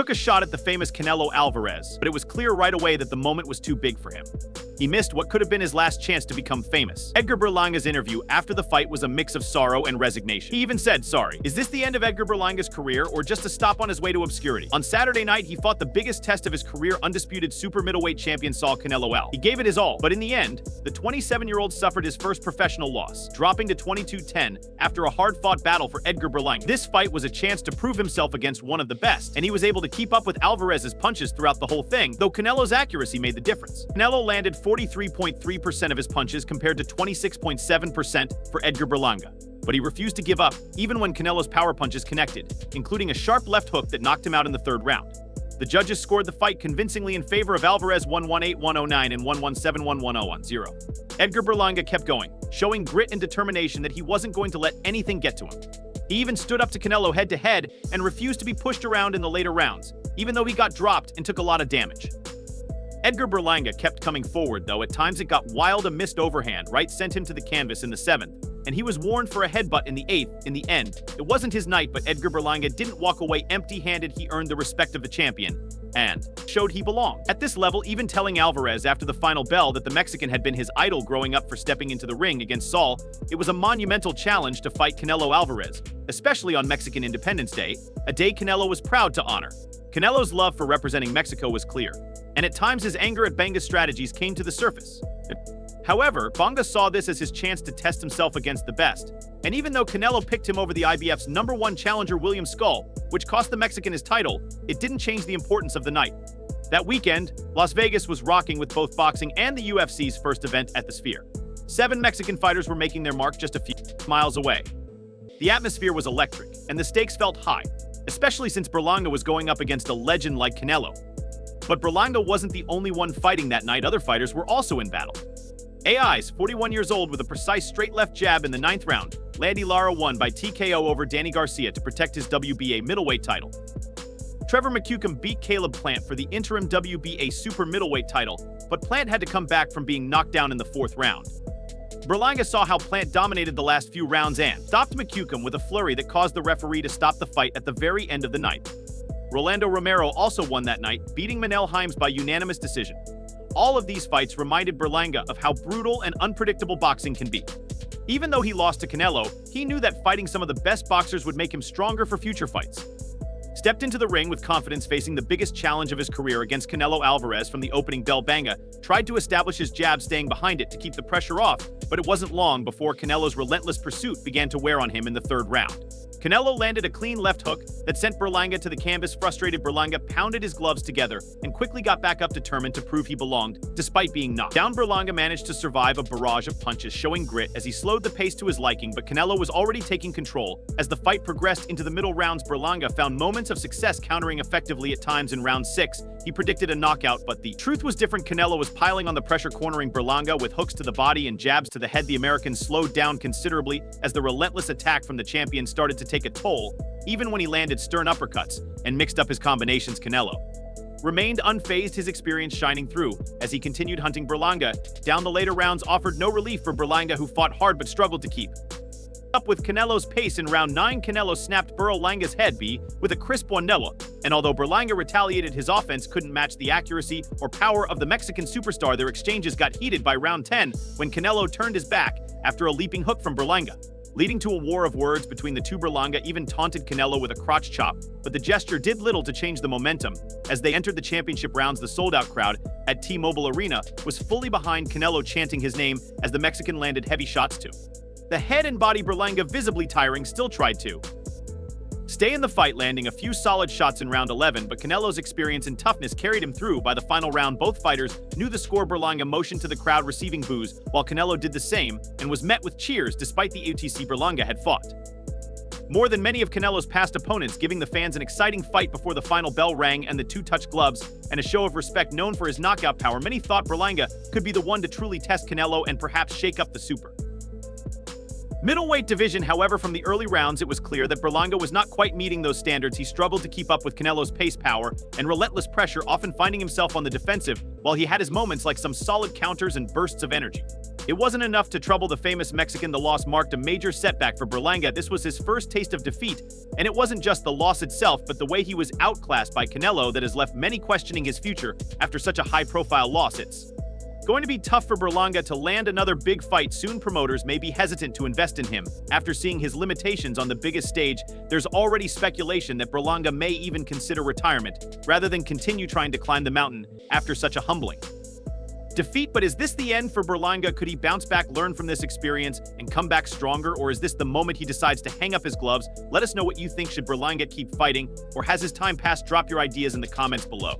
took a shot at the famous Canelo Alvarez, but it was clear right away that the moment was too big for him. He missed what could have been his last chance to become famous. Edgar Berlanga's interview after the fight was a mix of sorrow and resignation. He even said, "Sorry, is this the end of Edgar Berlanga's career or just a stop on his way to obscurity?" On Saturday night, he fought the biggest test of his career, undisputed super middleweight champion Saul Canelo Al. He gave it his all, but in the end, the 27-year-old suffered his first professional loss, dropping to 22-10 after a hard-fought battle for Edgar Berlanga. This fight was a chance to prove himself against one of the best, and he was able to keep up with Alvarez's punches throughout the whole thing, though Canelo's accuracy made the difference. Canelo landed 43.3% of his punches compared to 26.7% for Edgar Berlanga. But he refused to give up, even when Canelo's power punches connected, including a sharp left hook that knocked him out in the third round. The judges scored the fight convincingly in favor of Alvarez 118-109 and 117-110. Edgar Berlanga kept going, showing grit and determination that he wasn't going to let anything get to him. He even stood up to Canelo head-to-head and refused to be pushed around in the later rounds, even though he got dropped and took a lot of damage. Edgar Berlanga kept coming forward, though at times it got wild. A missed overhand right sent him to the canvas in the 7th, and he was warned for a headbutt in the 8th. In the end, it wasn't his night, but Edgar Berlanga didn't walk away empty-handed. He earned the respect of the champion and showed he belonged. At this level, even telling Alvarez after the final bell that the Mexican had been his idol growing up for stepping into the ring against Saul, it was a monumental challenge to fight Canelo Alvarez, especially on Mexican Independence Day, a day Canelo was proud to honor. Canelo's love for representing Mexico was clear, and at times his anger at Berlanga's strategies came to the surface. However, Berlanga saw this as his chance to test himself against the best, and even though Canelo picked him over the IBF's #1 challenger William Skull, which cost the Mexican his title, it didn't change the importance of the night. That weekend, Las Vegas was rocking with both boxing and the UFC's first event at the Sphere. 7 Mexican fighters were making their mark just a few miles away. The atmosphere was electric, and the stakes felt high, especially since Berlanga was going up against a legend like Canelo. But Berlanga wasn't the only one fighting that night. Other fighters were also in battle. AI's 41 years old with a precise straight left jab in the 9th round, Landy Lara won by TKO over Danny Garcia to protect his WBA middleweight title. Trevor McCucum beat Caleb Plant for the interim WBA super middleweight title, but Plant had to come back from being knocked down in the 4th round. Berlanga saw how Plant dominated the last few rounds and stopped McCucum with a flurry that caused the referee to stop the fight at the very end of the night. Rolando Romero also won that night, beating Manel Himes by unanimous decision. All of these fights reminded Berlanga of how brutal and unpredictable boxing can be. Even though he lost to Canelo, he knew that fighting some of the best boxers would make him stronger for future fights. Stepped into the ring with confidence, facing the biggest challenge of his career against Canelo Alvarez from the opening bell. Berlanga tried to establish his jab, staying behind it to keep the pressure off, but it wasn't long before Canelo's relentless pursuit began to wear on him in the 3rd round. Canelo landed a clean left hook that sent Berlanga to the canvas. Frustrated, Berlanga pounded his gloves together and quickly got back up, determined to prove he belonged, despite being knocked down. Berlanga managed to survive a barrage of punches, showing grit as he slowed the pace to his liking, but Canelo was already taking control. As the fight progressed into the middle rounds, Berlanga found moments of success, countering effectively at times. In round 6, he predicted a knockout, but the truth was different. Canelo was piling on the pressure, cornering Berlanga with hooks to the body and jabs to the head. The American slowed down considerably as the relentless attack from the champion started to take a toll, even when he landed stern uppercuts and mixed up his combinations. Canelo remained unfazed, his experience shining through as he continued hunting Berlanga down. The later rounds offered no relief for Berlanga, who fought hard but struggled to keep up with Canelo's pace. In round 9, Canelo snapped Berlanga's head with a crisp 1-0, and although Berlanga retaliated, his offense couldn't match the accuracy or power of the Mexican superstar. Their exchanges got heated by round 10 when Canelo turned his back after a leaping hook from Berlanga, leading to a war of words between the two. Berlanga even taunted Canelo with a crotch chop, but the gesture did little to change the momentum. As they entered the championship rounds, the sold-out crowd at T-Mobile Arena was fully behind Canelo, chanting his name as the Mexican landed heavy shots to the head and body. Berlanga, visibly tiring, still tried to stay in the fight, landing a few solid shots in round 11, but Canelo's experience and toughness carried him through. By the final round, both fighters knew the score. Berlanga motioned to the crowd, receiving boos, while Canelo did the same and was met with cheers despite the UTC. Berlanga had fought more than many of Canelo's past opponents, giving the fans an exciting fight before the final bell rang and the two touched gloves, and a show of respect. Known for his knockout power, many thought Berlanga could be the one to truly test Canelo and perhaps shake up the super Middleweight division, however, from the early rounds, it was clear that Berlanga was not quite meeting those standards. He struggled to keep up with Canelo's pace, power, and relentless pressure, often finding himself on the defensive, while he had his moments like some solid counters and bursts of energy. It wasn't enough to trouble the famous Mexican. The loss marked a major setback for Berlanga. This was his first taste of defeat, and it wasn't just the loss itself, but the way he was outclassed by Canelo that has left many questioning his future after such a high-profile loss. It's going to be tough for Berlanga to land another big fight soon. Promoters may be hesitant to invest in him after seeing his limitations on the biggest stage. There's already speculation that Berlanga may even consider retirement rather than continue trying to climb the mountain after such a humbling defeat. But is this the end for Berlanga? Could he bounce back, learn from this experience, and come back stronger? Or is this the moment he decides to hang up his gloves? Let us know what you think. Should Berlanga keep fighting, or has his time passed? Drop your ideas in the comments below.